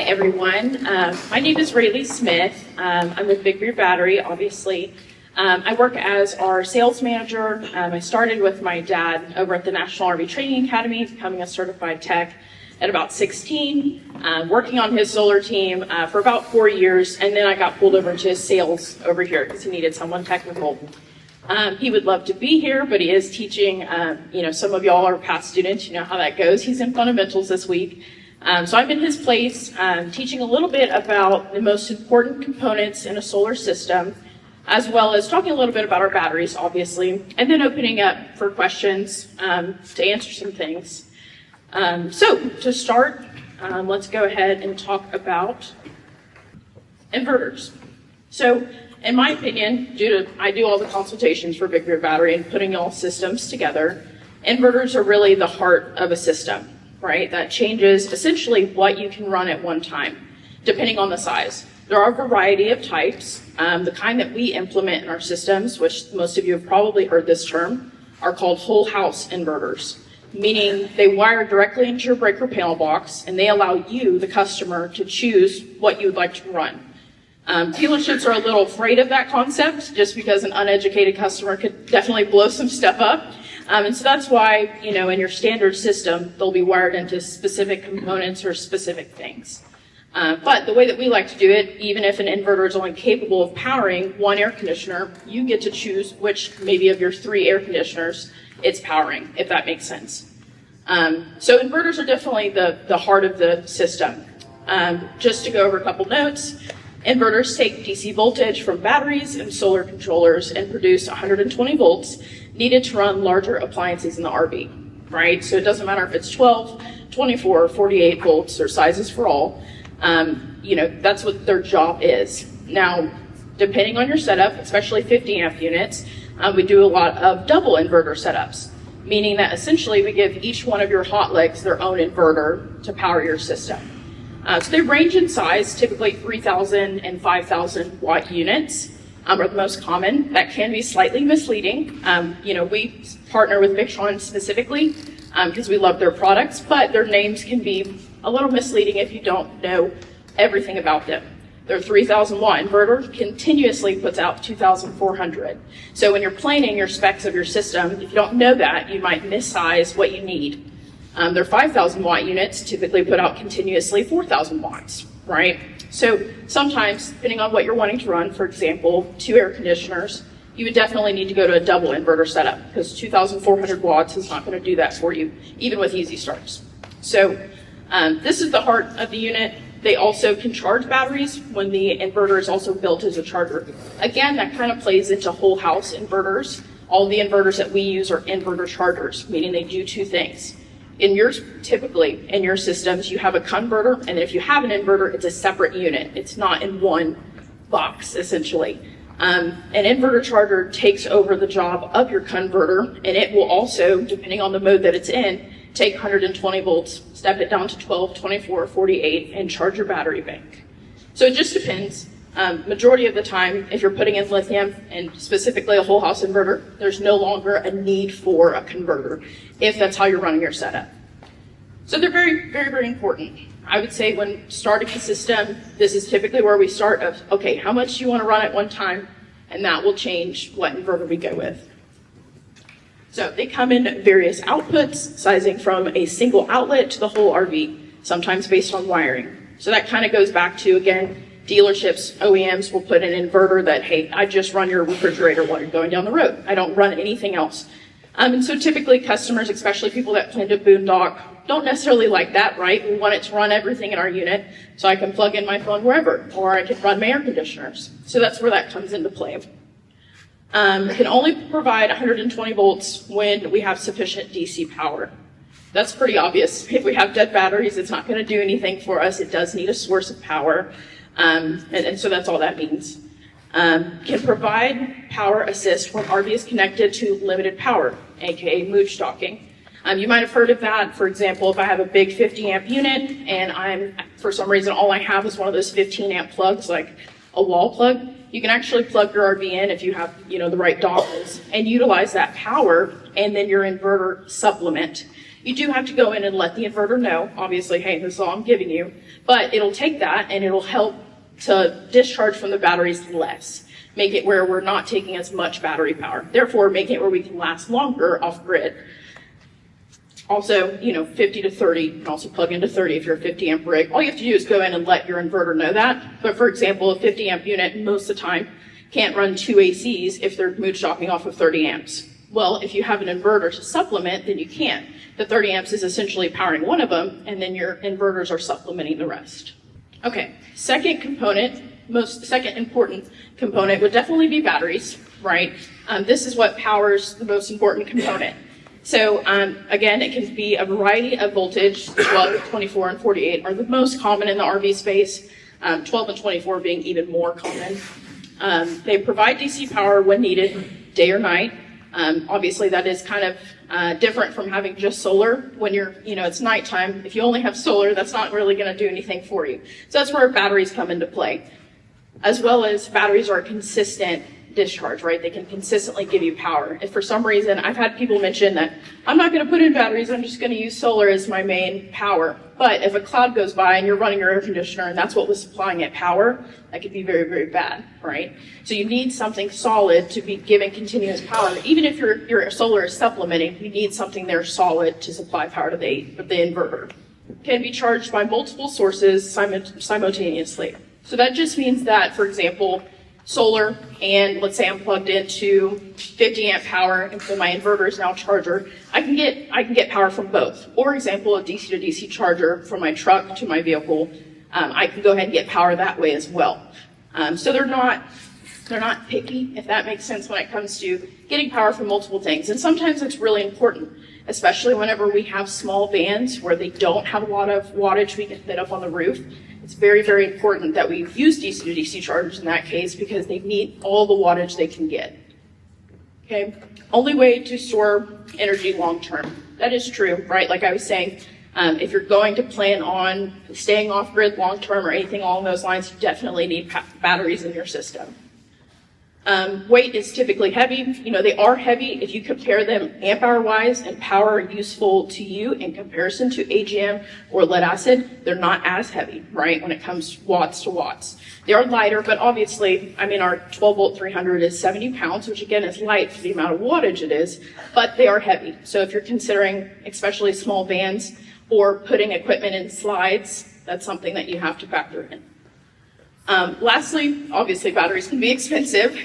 everyone. My name is Raylea Smith. I'm with RVer Battery, obviously. I work as our sales manager. I started with my dad over at the National RV Training Academy, becoming a certified tech at about 16, working on his solar team for about 4 years, and then I got pulled over into his sales over here because he needed someone technical. He would love to be here, but he is teaching, some of y'all are past students, you know how that goes. He's in fundamentals this week. So I'm in his place, teaching a little bit about the most important components in a solar system, as well as talking a little bit about our batteries, obviously, and then opening up for questions to answer some things. So to start, let's go ahead and talk about inverters. So in my opinion, I do all the consultations for RVer Battery and putting all systems together, inverters are really the heart of a system, right? That changes essentially what you can run at one time, depending on the size. There are a variety of types. The kind that we implement in our systems, which most of you have probably heard this term, are called whole house inverters, meaning they wire directly into your breaker panel box and they allow you, the customer, to choose what you would like to run. Dealerships are a little afraid of that concept just because an uneducated customer could definitely blow some stuff up. And so that's why, in your standard system, they'll be wired into specific components or specific things. But the way that we like to do it, even if an inverter is only capable of powering one air conditioner, you get to choose which maybe of your 3 air conditioners it's powering, if that makes sense. So inverters are definitely the heart of the system. Just to go over a couple notes, inverters take DC voltage from batteries and solar controllers and produce 120 volts needed to run larger appliances in the RV, right? So it doesn't matter if it's 12, 24, or 48 volts, or sizes for all. That's what their job is. Now, depending on your setup, especially 50 amp units, we do a lot of double inverter setups, meaning that essentially we give each one of your hot legs their own inverter to power your system. So they range in size, typically 3,000 and 5,000 watt units are the most common. That can be slightly misleading. We partner with Victron specifically because we love their products, but their names can be a little misleading if you don't know everything about them. Their 3,000 watt inverter continuously puts out 2,400. So when you're planning your specs of your system, if you don't know that, you might missize what you need. Their 5,000 watt units typically put out continuously 4,000 watts, right? So sometimes, depending on what you're wanting to run, for example, 2 air conditioners, you would definitely need to go to a double inverter setup because 2,400 watts is not going to do that for you, even with easy starts. So this is the heart of the unit. They also can charge batteries when the inverter is also built as a charger. Again, that kind of plays into whole house inverters. All the inverters that we use are inverter chargers, meaning they do 2 things. Typically in your systems, you have a converter, and if you have an inverter, it's a separate unit. It's not in one box, essentially. An inverter charger takes over the job of your converter, and it will also, depending on the mode that it's in, take 120 volts, step it down to 12, 24, 48, and charge your battery bank. So it just depends. Majority of the time, if you're putting in lithium, and specifically a whole house inverter, there's no longer a need for a converter, if that's how you're running your setup. So they're very, very, very important. I would say when starting a system, this is typically where we start of, okay, how much do you want to run at one time? And that will change what inverter we go with. So they come in various outputs, sizing from a single outlet to the whole RV, sometimes based on wiring. So that kind of goes back to, again, dealerships, OEMs will put an inverter that, hey, I just run your refrigerator while you're going down the road. I don't run anything else. And so typically customers, especially people that plan to boondock, don't necessarily like that, right? We want it to run everything in our unit so I can plug in my phone wherever, or I can run my air conditioners. So that's where that comes into play. Can only provide 120 volts when we have sufficient DC power. That's pretty obvious. If we have dead batteries, it's not going to do anything for us. It does need a source of power. And so that's all that means. Can provide power assist when RV is connected to limited power, aka mood stocking. You might have heard of that. For example, if I have a big 50 amp unit and for some reason, all I have is one of those 15 amp plugs, like a wall plug, you can actually plug your RV in if you have, the right dongles and utilize that power and then your inverter supplement. You do have to go in and let the inverter know, obviously, hey, this is all I'm giving you, but it'll take that and it'll help to discharge from the batteries less, make it where we're not taking as much battery power, therefore making it where we can last longer off grid. Also, 50 to 30, you can also plug into 30 if you're a 50 amp rig. All you have to do is go in and let your inverter know that. But for example, a 50 amp unit most of the time can't run 2 ACs if they're mood shocking off of 30 amps. Well, if you have an inverter to supplement, then you can. The 30 amps is essentially powering one of them, and then your inverters are supplementing the rest. Okay, second important component would definitely be batteries, right? This is what powers the most important component. So again, it can be a variety of voltage. 12, 24, and 48 are the most common in the RV space, 12 and 24 being even more common. They provide DC power when needed, day or night. Obviously, that is kind of different from having just solar. When it's nighttime, if you only have solar, that's not really going to do anything for you. So that's where batteries come into play. As well as batteries are a consistent discharge, right? They can consistently give you power. If for some reason, I've had people mention that I'm not going to put in batteries, I'm just going to use solar as my main power. But if a cloud goes by and you're running your air conditioner and that's what was supplying it power, that could be very, very bad, right? So you need something solid to be giving continuous power. Even if your solar is supplementing, you need something there solid to supply power to the inverter. It can be charged by multiple sources simultaneously. So that just means that, for example, solar, and let's say I'm plugged into 50 amp power, and so my inverter is now a charger, I can get power from both. Or example, a DC to DC charger from my truck to my vehicle, I can go ahead and get power that way as well. So they're not picky, if that makes sense, when it comes to getting power from multiple things. And sometimes it's really important, especially whenever we have small vans where they don't have a lot of wattage we can fit up on the roof. It's very, very important that we use DC to DC chargers in that case because they need all the wattage they can get. Okay, only way to store energy long term. That is true, right? Like I was saying, if you're going to plan on staying off grid long term or anything along those lines, you definitely need batteries in your system. Weight is typically heavy. They are heavy if you compare them amp hour wise and power useful to you in comparison to AGM or lead acid. They're not as heavy, right? When it comes watts to watts. They are lighter, but obviously, our 12 volt 300 is 70 pounds, which again is light for the amount of wattage it is, but they are heavy. So if you're considering especially small vans or putting equipment in slides, that's something that you have to factor in. Lastly, obviously batteries can be expensive.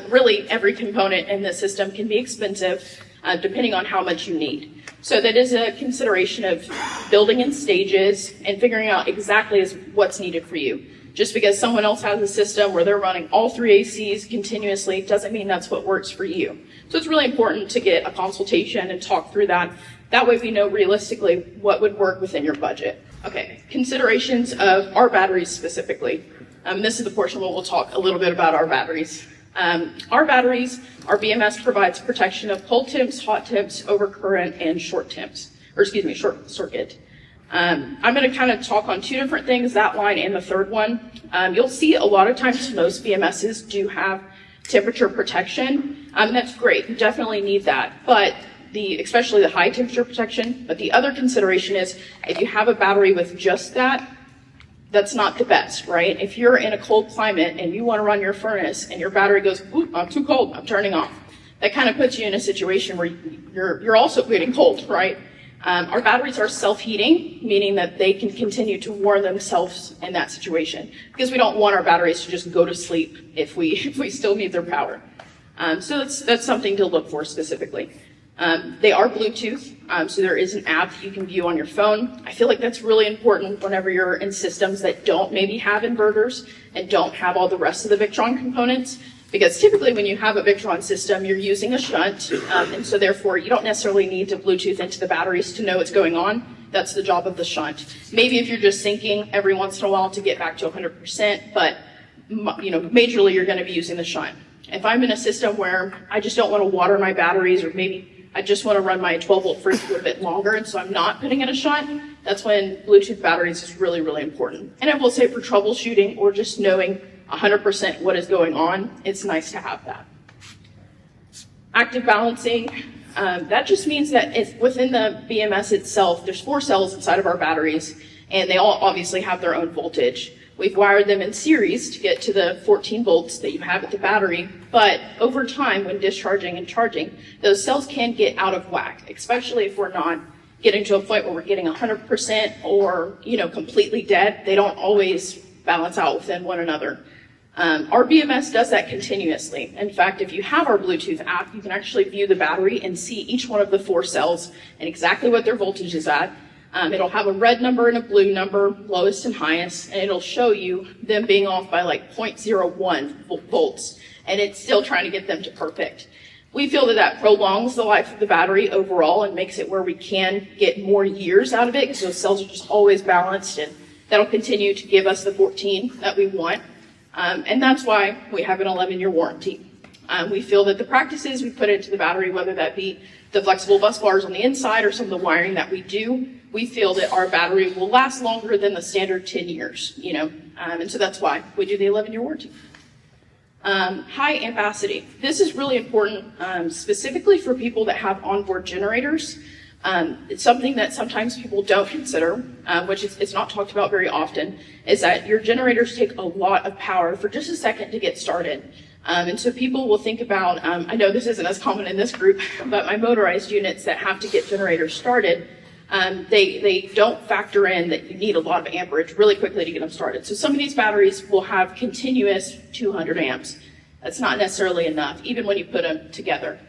Really every component in the system can be expensive depending on how much you need. So that is a consideration of building in stages and figuring out exactly what's needed for you. Just because someone else has a system where they're running all 3 ACs continuously doesn't mean that's what works for you. So it's really important to get a consultation and talk through that. That way we know realistically what would work within your budget. Okay, considerations of our batteries specifically. This is the portion where we'll talk a little bit about our batteries. Our BMS provides protection of cold temps, hot temps, overcurrent, and short circuit. I'm going to kind of talk on 2 different things, that line and the third one. You'll see a lot of times most BMSs do have temperature protection. That's great, you definitely need that, but especially the high temperature protection. But the other consideration is if you have a battery with just that's not the best, right? If you're in a cold climate and you want to run your furnace and your battery goes, "Ooh, I'm too cold, I'm turning off," that kind of puts you in a situation where you're also getting cold, right? Our batteries are self-heating, meaning that they can continue to warm themselves in that situation because we don't want our batteries to just go to sleep if we still need their power. So that's something to look for specifically. They are Bluetooth, so there is an app that you can view on your phone. I feel like that's really important whenever you're in systems that don't maybe have inverters and don't have all the rest of the Victron components, because typically when you have a Victron system, you're using a shunt, and so therefore you don't necessarily need to Bluetooth into the batteries to know what's going on. That's the job of the shunt. Maybe if you're just syncing every once in a while to get back to 100%, but majorly you're going to be using the shunt. If I'm in a system where I just don't want to water my batteries, or maybe I just want to run my 12 volt fridge for a bit longer, and so I'm not putting in a shunt, that's when Bluetooth batteries is really, really important. And I will say for troubleshooting or just knowing 100% what is going on, it's nice to have that. Active balancing, That just means that if within the BMS itself, there's 4 cells inside of our batteries, and they all obviously have their own voltage. We've wired them in series to get to the 14 volts that you have at the battery, but over time, when discharging and charging, those cells can get out of whack, especially if we're not getting to a point where we're getting 100% or, completely dead. They don't always balance out within one another. Our BMS does that continuously. In fact, if you have our Bluetooth app, you can actually view the battery and see each one of the 4 cells and exactly what their voltage is at. It'll have a red number and a blue number, lowest and highest, and it'll show you them being off by like 0.01 volts, and it's still trying to get them to perfect. We feel that that prolongs the life of the battery overall and makes it where we can get more years out of it because those cells are just always balanced, and that'll continue to give us the 14 that we want. And that's why we have an 11-year warranty. We feel that the practices we put into the battery, whether that be the flexible bus bars on the inside or some of the wiring that we do, we feel that our battery will last longer than the standard 10 years, and so that's why we do the 11-year warranty. High ampacity. This is really important, specifically for people that have onboard generators. It's something that sometimes people don't consider, which it's not talked about very often, is that your generators take a lot of power for just a second to get started. And so people will think about, I know this isn't as common in this group, but my motorized units that have to get generators started, they don't factor in that you need a lot of amperage really quickly to get them started. So some of these batteries will have continuous 200 amps. That's not necessarily enough, even when you put them together.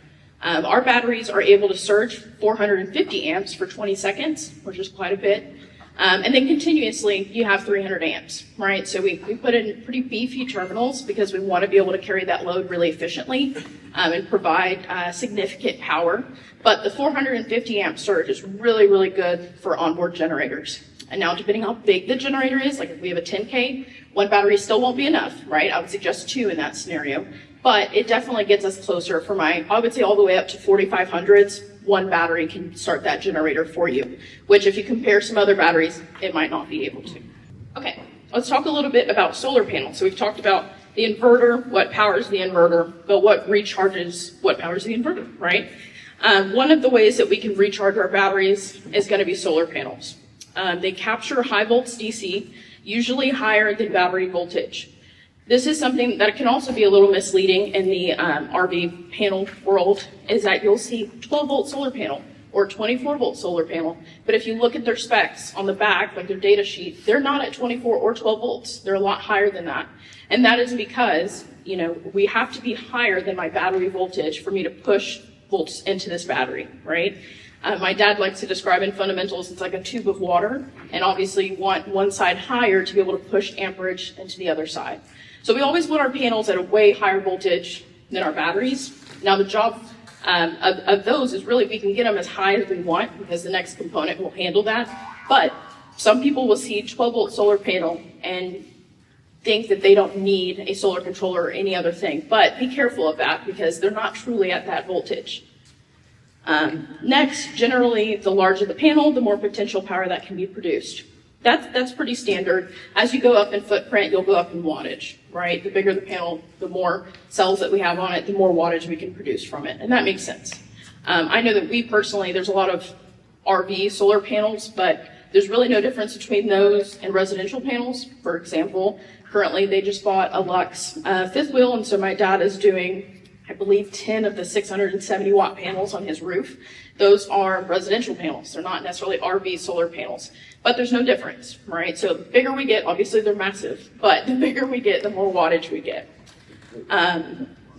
Our batteries are able to surge 450 amps for 20 seconds, which is quite a bit. And then continuously, you have 300 amps, right? So we put in pretty beefy terminals because we want to be able to carry that load really efficiently and provide significant power. But the 450 amp surge is really, really good for onboard generators. And now, depending how big the generator is, like if we have a 10K, one battery still won't be enough, right? I would suggest 2 in that scenario. But it definitely gets us closer for I would say all the way up to 4500s, one battery can start that generator for you, which if you compare some other batteries, it might not be able to. Okay, let's talk a little bit about solar panels. So we've talked about the inverter, what powers the inverter, but what powers the inverter, right? One of the ways that we can recharge our batteries is going to be solar panels. They capture high volts DC, usually higher than battery voltage. This is something that can also be a little misleading in the RV panel world, is that you'll see 12-volt solar panel or 24-volt solar panel, but if you look at their specs on the back, like their data sheet, they're not at 24 or 12 volts. They're a lot higher than that. And that is because, we have to be higher than my battery voltage for me to push volts into this battery, right? My dad likes to describe in fundamentals, it's like a tube of water, and obviously you want one side higher to be able to push amperage into the other side. So we always want our panels at a way higher voltage than our batteries. Now the job of those is really we can get them as high as we want because the next component will handle that. But some people will see 12-volt solar panel and think that they don't need a solar controller or any other thing. But be careful of that because they're not truly at that voltage. Next, generally, the larger the panel, the more potential power that can be produced. That's pretty standard. As you go up in footprint, you'll go up in wattage, right? The bigger the panel, the more cells that we have on it, the more wattage we can produce from it, and that makes sense. I know that there's a lot of RV solar panels, but there's really no difference between those and residential panels. For example, currently they just bought a Lux fifth wheel, and so my dad is doing, I believe, 10 of the 670 watt panels on his roof. Those are residential panels. They're not necessarily RV solar panels, but there's no difference, right? So the bigger we get, obviously they're massive, but the bigger we get, the more wattage we get.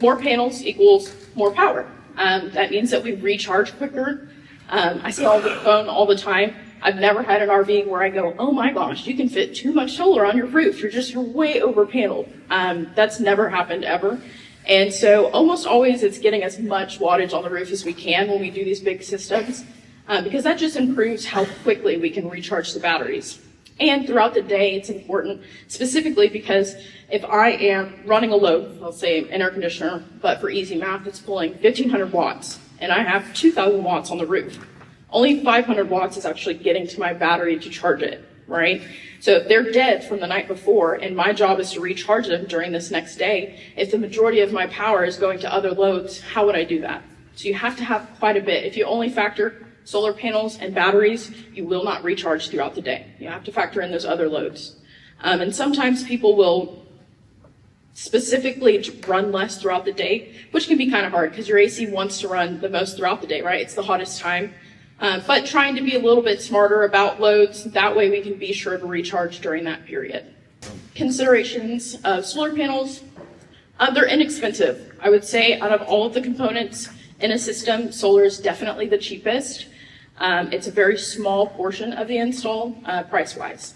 More panels equals more power. That means that we recharge quicker. I see on the phone all the time, I've never had an RV where I go, oh my gosh, you can fit too much solar on your roof. You're way over paneled. That's never happened ever. And so almost always it's getting as much wattage on the roof as we can when we do these big systems, because that just improves how quickly we can recharge the batteries. And throughout the day, it's important, specifically because if I am running a load, let's say an air conditioner, but for easy math, it's pulling 1,500 watts, and I have 2,000 watts on the roof. Only 500 watts is actually getting to my battery to charge it, right? So if they're dead from the night before, and my job is to recharge them during this next day, if the majority of my power is going to other loads, how would I do that? So you have to have quite a bit. If you only factor solar panels and batteries, you will not recharge throughout the day. You have to factor in those other loads. And sometimes people will specifically run less throughout the day, which can be kind of hard because your AC wants to run the most throughout the day, right? It's the hottest time. But trying to be a little bit smarter about loads, that way we can be sure to recharge during that period. Considerations of solar panels, they're inexpensive. I would say out of all of the components in a system, solar is definitely the cheapest. It's a very small portion of the install price-wise.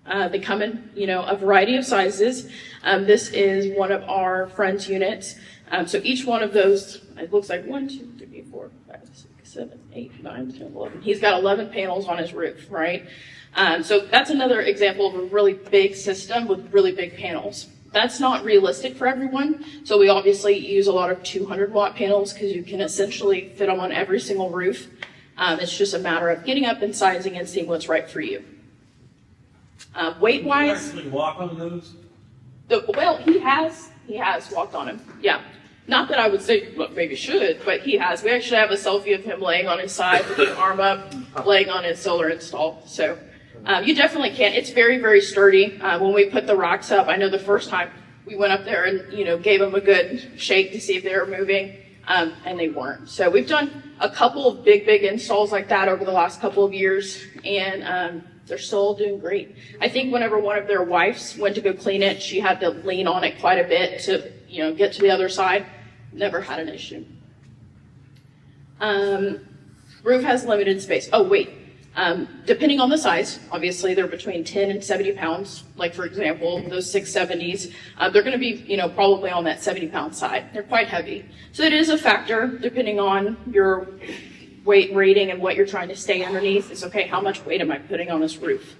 They come in, a variety of sizes. This is one of our friend's units. So each one of those, it looks like 1, 2, 3, 4, 5, 6, 7, 8, 9, 10, 11. He's got 11 panels on his roof, right? So that's another example of a really big system with really big panels. That's not realistic for everyone. So we obviously use a lot of 200-watt panels because you can essentially fit them on every single roof. It's just a matter of getting up and sizing and seeing what's right for you. Weight-wise, Can you actually walk on those? he has walked on him. Yeah. Not that I would say, look, maybe should, but he has. We actually have a selfie of him laying on his side with his arm up, laying on his solar install. So you definitely can. It's very, very sturdy. When we put the rocks up, I know the first time we went up there and, gave them a good shake to see if they were moving, and they weren't. So we've done a couple of big installs like that over the last couple of years, and they're still doing great. I think whenever one of their wives went to go clean it, she had to lean on it quite a bit to, get to the other side. Never had an issue. Roof has limited space. Depending on the size, obviously they're between 10 and 70 pounds. Like for example, those 670s, they're going to be, probably on that 70-pound side. They're quite heavy. So it is a factor depending on your weight rating and what you're trying to stay underneath. It's okay, how much weight am I putting on this roof?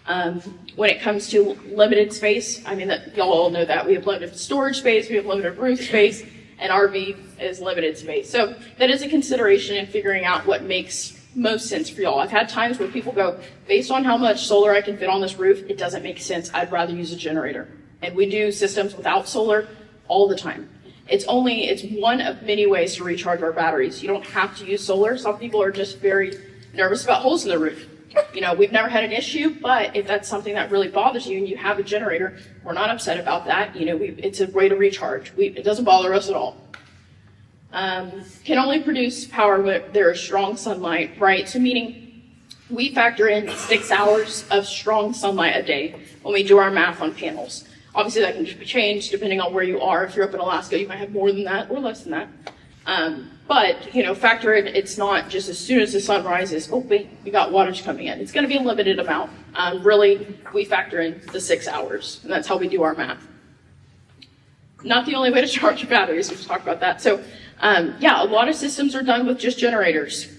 When it comes to limited space, y'all all know that. We have limited storage space, we have limited roof space, and RV is limited space. So that is a consideration in figuring out what makes most sense for y'all. I've had times where people go, based on how much solar I can fit on this roof, it doesn't make sense. I'd rather use a generator. And we do systems without solar all the time. It's one of many ways to recharge our batteries. You don't have to use solar. Some people are just very nervous about holes in the roof. We've never had an issue, but if that's something that really bothers you and you have a generator, we're not upset about that. It's a way to recharge. It doesn't bother us at all. Can only produce power when there is strong sunlight, right? So meaning we factor in 6 hours of strong sunlight a day when we do our math on panels. Obviously that can just be changed depending on where you are. If you're up in Alaska, you might have more than that or less than that. But factor in, it's not just as soon as the sun rises, oh wait, we got wattage coming in. It's going to be a limited amount. Really, we factor in the 6 hours, and that's how we do our math. Not the only way to charge your batteries, we've talked about that. So a lot of systems are done with just generators.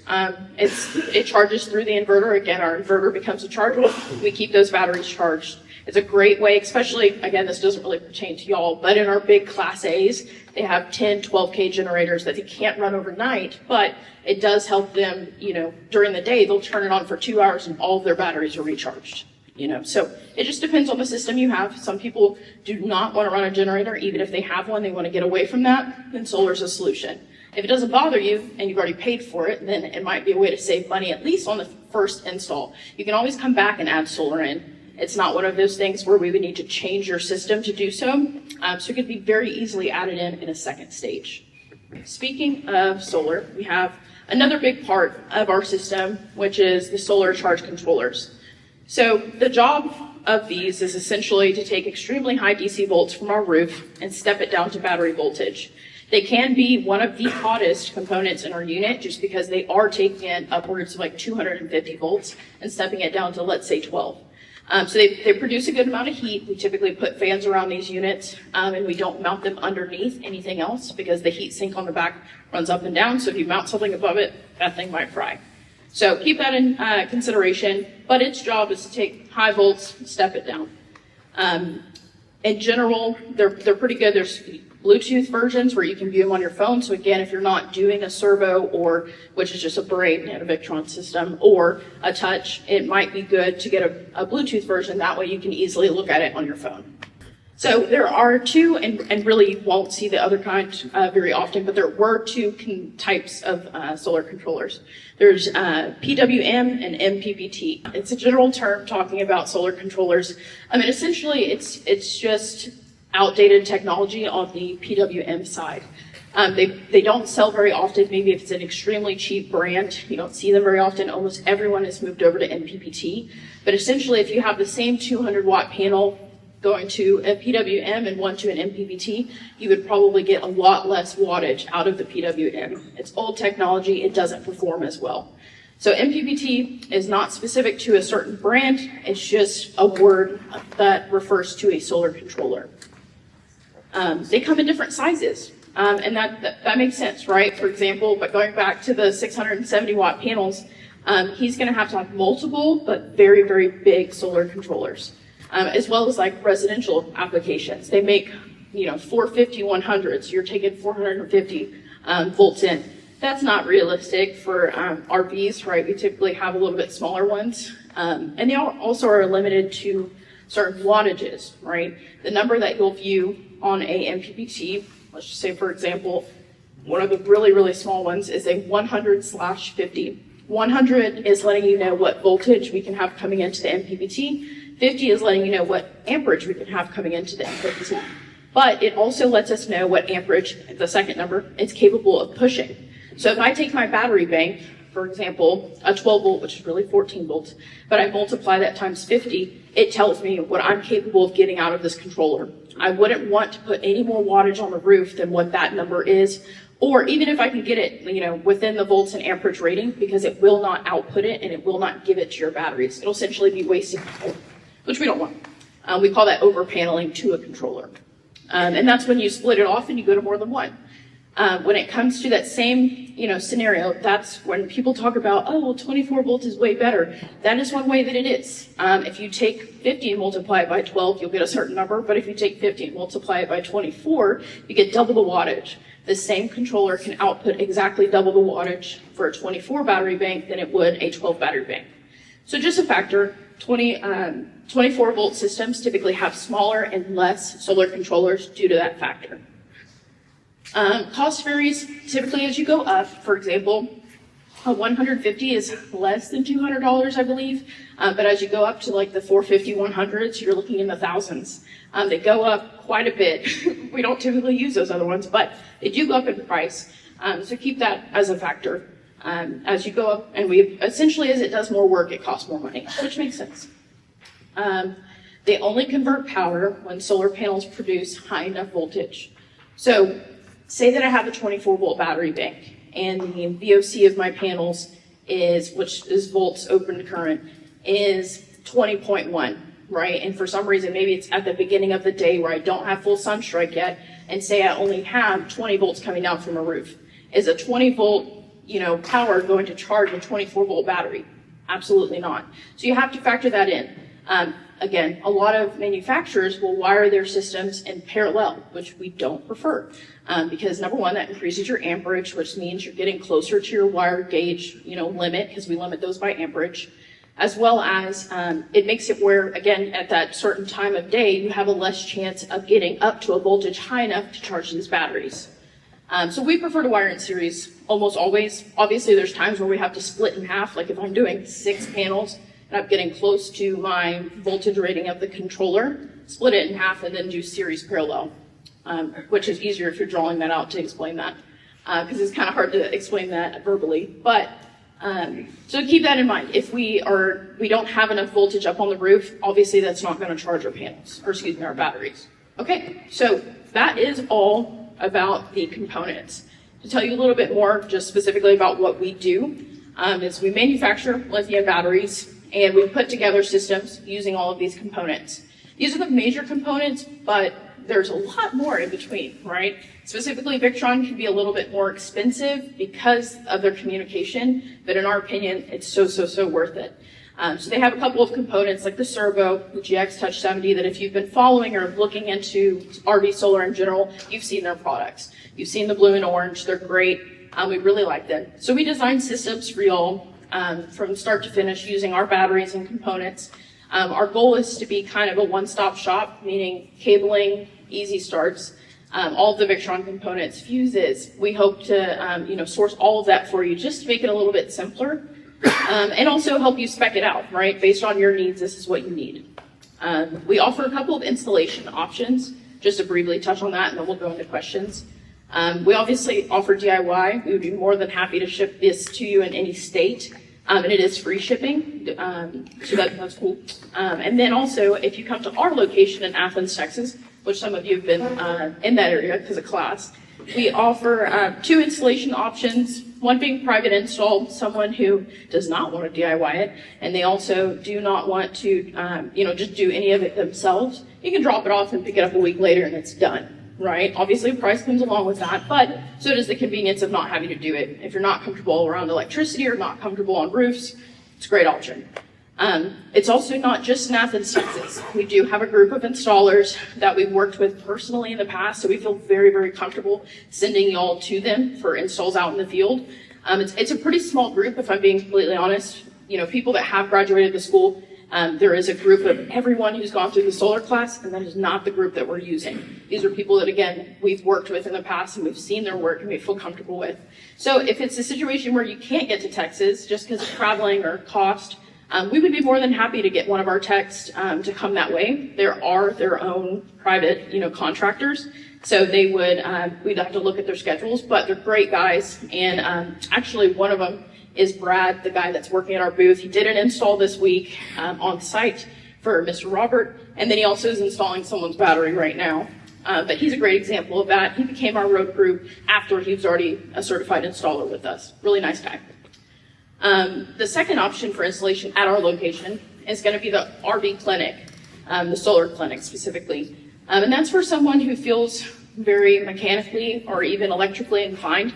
It charges through the inverter. Again, our inverter becomes a charger. We keep those batteries charged. It's a great way, especially, again, this doesn't really pertain to y'all, but in our big Class A's, they have 10, 12K generators that they can't run overnight, but it does help them, during the day, they'll turn it on for 2 hours and all of their batteries are recharged. So it just depends on the system you have. Some people do not want to run a generator, even if they have one, they want to get away from that, then solar's a solution. If it doesn't bother you and you've already paid for it, then it might be a way to save money, at least on the first install. You can always come back and add solar in. It's not one of those things where we would need to change your system to do so. So it could be very easily added in a second stage. Speaking of solar, we have another big part of our system, which is the solar charge controllers. So the job of these is essentially to take extremely high DC volts from our roof and step it down to battery voltage. They can be one of the hottest components in our unit just because they are taking in upwards of like 250 volts and stepping it down to, let's say, 12. So they produce a good amount of heat. We typically put fans around these units, and we don't mount them underneath anything else because the heat sink on the back runs up and down. So if you mount something above it, that thing might fry. So keep that in consideration. But its job is to take high volts, step it down. In general, they're pretty good. There's Bluetooth versions where you can view them on your phone. So again, if you're not doing a servo which is just a braid and a Victron system, or a touch, it might be good to get a Bluetooth version. That way you can easily look at it on your phone. So there are two, and really you won't see the other kind very often, but there were two types of solar controllers. There's PWM and MPPT. It's a general term talking about solar controllers. I mean, essentially it's just outdated technology on the PWM side. They don't sell very often. Maybe if it's an extremely cheap brand, you don't see them very often. Almost everyone has moved over to MPPT. But essentially, if you have the same 200-watt panel going to a PWM and one to an MPPT, you would probably get a lot less wattage out of the PWM. It's old technology. It doesn't perform as well. So MPPT is not specific to a certain brand. It's just a word that refers to a solar controller. They come in different sizes. And that makes sense, right? For example, but going back to the 670 watt panels, he's going to have multiple but very, very big solar controllers, as well as like residential applications. They make, 450, 100s. You're taking 450 volts in. That's not realistic for RVs, right? We typically have a little bit smaller ones. And they also are limited to certain wattages, right? The number that you'll view on a MPPT, let's just say, for example, one of the really, really small ones is a 100/50. 100 is letting you know what voltage we can have coming into the MPPT. 50 is letting you know what amperage we can have coming into the MPPT. But it also lets us know what amperage, the second number, it's capable of pushing. So if I take my battery bank, for example, a 12 volt, which is really 14 volts, but I multiply that times 50, it tells me what I'm capable of getting out of this controller. I wouldn't want to put any more wattage on the roof than what that number is, or even if I can get it, within the volts and amperage rating, because it will not output it and it will not give it to your batteries. It'll essentially be wasting power, which we don't want. We call that over paneling to a controller. And that's when you split it off and you go to more than one. When it comes to that same, scenario, that's when people talk about, 24 volts is way better. That is one way that it is. If you take 50 and multiply it by 12, you'll get a certain number. But if you take 50 and multiply it by 24, you get double the wattage. The same controller can output exactly double the wattage for a 24 battery bank than it would a 12 battery bank. So just a factor, 24 volt systems typically have smaller and less solar controllers due to that factor. Cost varies typically as you go up. For example, a 150 is less than $200, I believe. But as you go up to like the 450, 100s, you're looking in the thousands. They go up quite a bit. We don't typically use those other ones, but they do go up in price. So keep that as a factor. As you go up, and essentially as it does more work, it costs more money, which makes sense. They only convert power when solar panels produce high enough voltage. So say that I have a 24 volt battery bank and the VOC of my panels which is volts open current, is 20.1, right? And for some reason, maybe it's at the beginning of the day where I don't have full sun strike yet, and say I only have 20 volts coming down from a roof. Is a 20 volt, power going to charge a 24 volt battery? Absolutely not. So you have to factor that in. Again, a lot of manufacturers will wire their systems in parallel, which we don't prefer. Because number one, that increases your amperage, which means you're getting closer to your wire gauge, limit, because we limit those by amperage, as well as it makes it where, again, at that certain time of day, you have a less chance of getting up to a voltage high enough to charge these batteries. So we prefer to wire in series almost always. Obviously, there's times where we have to split in half, like if I'm doing 6 panels and I'm getting close to my voltage rating of the controller, split it in half and then do series parallel. Which is easier if you're drawing that out to explain that, because it's kind of hard to explain that verbally. But so keep that in mind. If we don't have enough voltage up on the roof, obviously that's not going to charge our panels, or our batteries. Okay, so that is all about the components. To tell you a little bit more, just specifically about what we do, is we manufacture lithium batteries, and we put together systems using all of these components. These are the major components, but there's a lot more in between, right? Specifically, Victron can be a little bit more expensive because of their communication, but in our opinion, it's so worth it. So they have a couple of components like the servo, the GX Touch 70, that if you've been following or looking into RV solar in general, you've seen their products. You've seen the blue and orange, they're great. We really like them. So we design systems for y'all from start to finish using our batteries and components. Our goal is to be kind of a one-stop shop, meaning cabling, easy starts, all of the Victron components, fuses. We hope to source all of that for you just to make it a little bit simpler, and also help you spec it out, right? Based on your needs, this is what you need. We offer a couple of installation options, just to briefly touch on that, and then we'll go into questions. We obviously offer DIY. We would be more than happy to ship this to you in any state, and it is free shipping, so that's cool. And then also, if you come to our location in Athens, Texas, which some of you have been in that area because of class, we offer 2 installation options, one being private install, someone who does not want to DIY it, and they also do not want to just do any of it themselves. You can drop it off and pick it up a week later and it's done, right? Obviously price comes along with that, but so does the convenience of not having to do it. If you're not comfortable around electricity or not comfortable on roofs, it's a great option. It's also not just in Athens, Texas. We do have a group of installers that we've worked with personally in the past, so we feel very, very comfortable sending y'all to them for installs out in the field. It's a pretty small group, if I'm being completely honest. People that have graduated the school, there is a group of everyone who's gone through the solar class, and that is not the group that we're using. These are people that, again, we've worked with in the past, and we've seen their work, and we feel comfortable with. So if it's a situation where you can't get to Texas just because of traveling or cost, we would be more than happy to get one of our techs to come that way. There are their own private, contractors, so they would. We'd have to look at their schedules, but they're great guys. And actually, one of them is Brad, the guy that's working at our booth. He did an install this week on site for Mr. Robert, and then he also is installing someone's battery right now. But he's a great example of that. He became our road crew after he was already a certified installer with us. Really nice guy. The second option for installation at our location is going to be the RV clinic, the solar clinic specifically. And that's for someone who feels very mechanically or even electrically inclined,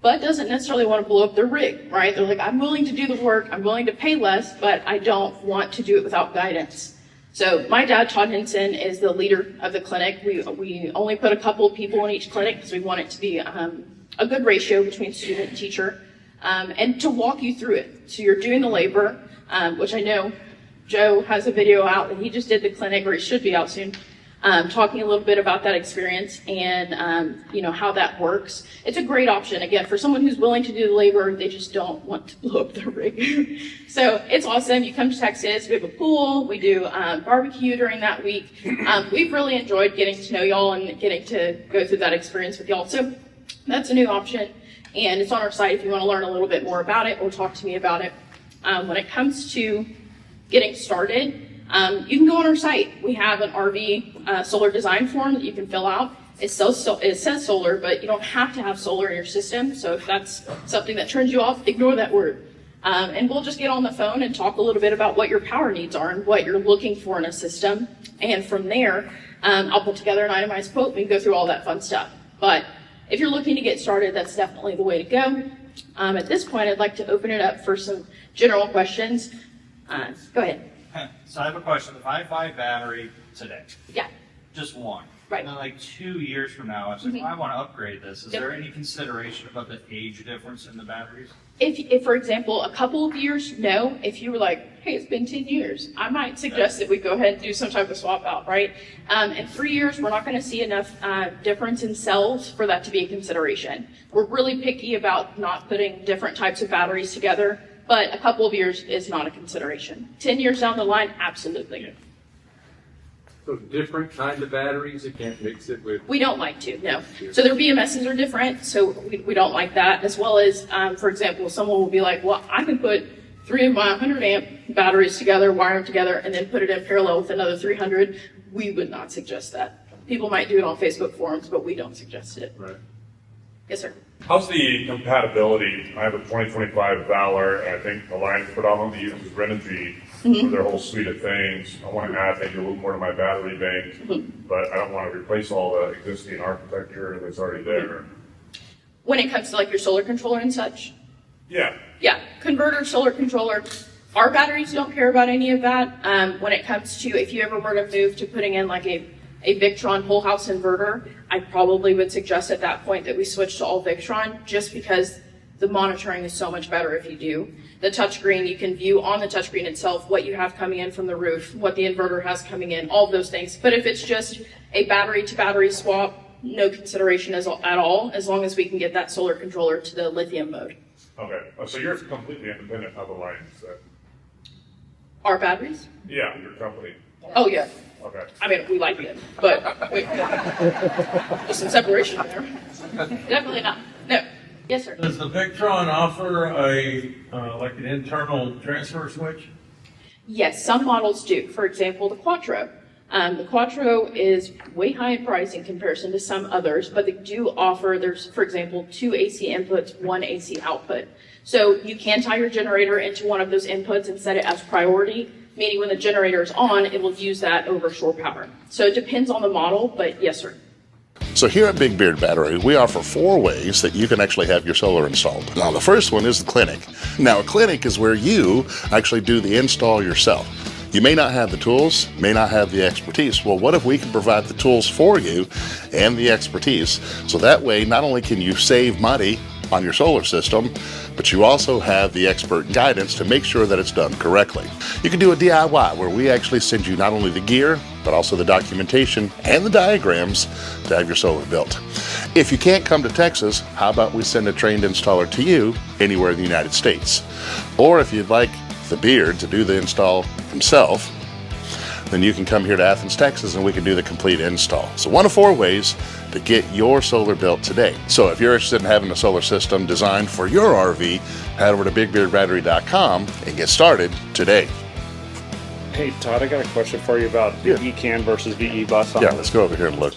but doesn't necessarily want to blow up their rig, right? They're like, I'm willing to do the work, I'm willing to pay less, but I don't want to do it without guidance. So my dad, Todd Henson, is the leader of the clinic. We only put a couple of people in each clinic because we want it to be a good ratio between student and teacher. And to walk you through it. So you're doing the labor, which I know Joe has a video out, and he just did the clinic, or he should be out soon, talking a little bit about that experience and how that works. It's a great option, again, for someone who's willing to do the labor, they just don't want to blow up their rig. So it's awesome. You come to Texas, we have a pool, we do barbecue during that week. We've really enjoyed getting to know y'all and getting to go through that experience with y'all. So that's a new option. And it's on our site if you want to learn a little bit more about it or talk to me about it. When it comes to getting started, you can go on our site. We have an RV solar design form that you can fill out. It says solar, but you don't have to have solar in your system. So if that's something that turns you off, ignore that word. And we'll just get on the phone and talk a little bit about what your power needs are and what you're looking for in a system. And from there, I'll put together an itemized quote and we can go through all that fun stuff. But if you're looking to get started, that's definitely the way to go. At this point, I'd like to open it up for some general questions. Go ahead. So I have a question. If I buy a battery today, Yeah. just one, Right. and then like 2 years from now, I say, well, I want to upgrade this. Is Yep. there any consideration about the age difference in the batteries? If, for example, a couple of years, no. If you were like, hey, it's been 10 years, I might suggest that we go ahead and do some type of swap out, right? In 3 years, we're not going to see enough difference in cells for that to be a consideration. We're really picky about not putting different types of batteries together, but a couple of years is not a consideration. 10 years down the line, absolutely. So different kinds of batteries, you can't mix it with? We don't like to, no. So their BMSs are different, so we don't like that. As well as, for example, someone will be like, well, I can put 3 of my 100 amp batteries together, wire them together, and then put it in parallel with another 300. We would not suggest that. People might do it on Facebook forums, but we don't suggest it. Right. Yes, sir. How's the compatibility? I have a 2025 Valor, and I think Alliance predominantly uses Renogy for their whole suite of things. I want to add maybe a little more to my battery bank, but I don't want to replace all the existing architecture that's already there. When it comes to like your solar controller and such, Yeah. yeah, converter, solar controller. Our batteries don't care about any of that. When it comes to if you ever were to move to putting in like a Victron whole house inverter, I probably would suggest at that point that we switch to all Victron just because the monitoring is so much better if you do. The touchscreen, you can view on the touchscreen itself what you have coming in from the roof, what the inverter has coming in, all of those things. But if it's just a battery to battery swap, no consideration at all, as long as we can get that solar controller to the lithium mode. Okay, so you're completely independent of Alliance then? Our batteries? Yeah, your company. Oh, yeah. Okay. I mean, we like it, but there's some separation there. Definitely not. No. Yes, sir. Does the Victron offer like an internal transfer switch? Yes, some models do. For example, the Quattro. The Quattro is way high in price in comparison to some others, but they do offer, there's, for example, 2 AC inputs, 1 AC output. So you can tie your generator into one of those inputs and set it as priority, meaning when the generator is on, it will use that over shore power. So it depends on the model, but yes, sir. So here at Big Beard Battery, we offer 4 ways that you can actually have your solar installed. Now, the first one is the clinic. Now, a clinic is where you actually do the install yourself. You may not have the tools, may not have the expertise. Well, what if we can provide the tools for you and the expertise? So that way, not only can you save money on your solar system, but you also have the expert guidance to make sure that it's done correctly. You can do a DIY where we actually send you not only the gear, but also the documentation and the diagrams to have your solar built. If you can't come to Texas, how about we send a trained installer to you anywhere in the United States? Or if you'd like the Beard to do the install himself, then you can come here to Athens, Texas, and we can do the complete install. So one of 4 ways to get your solar built today. So if you're interested in having a solar system designed for your RV, head over to bigbeardbattery.com and get started today. Hey Todd, I got a question for you about the Yeah. ECAN versus VE bus. Yeah, let's go over here and look.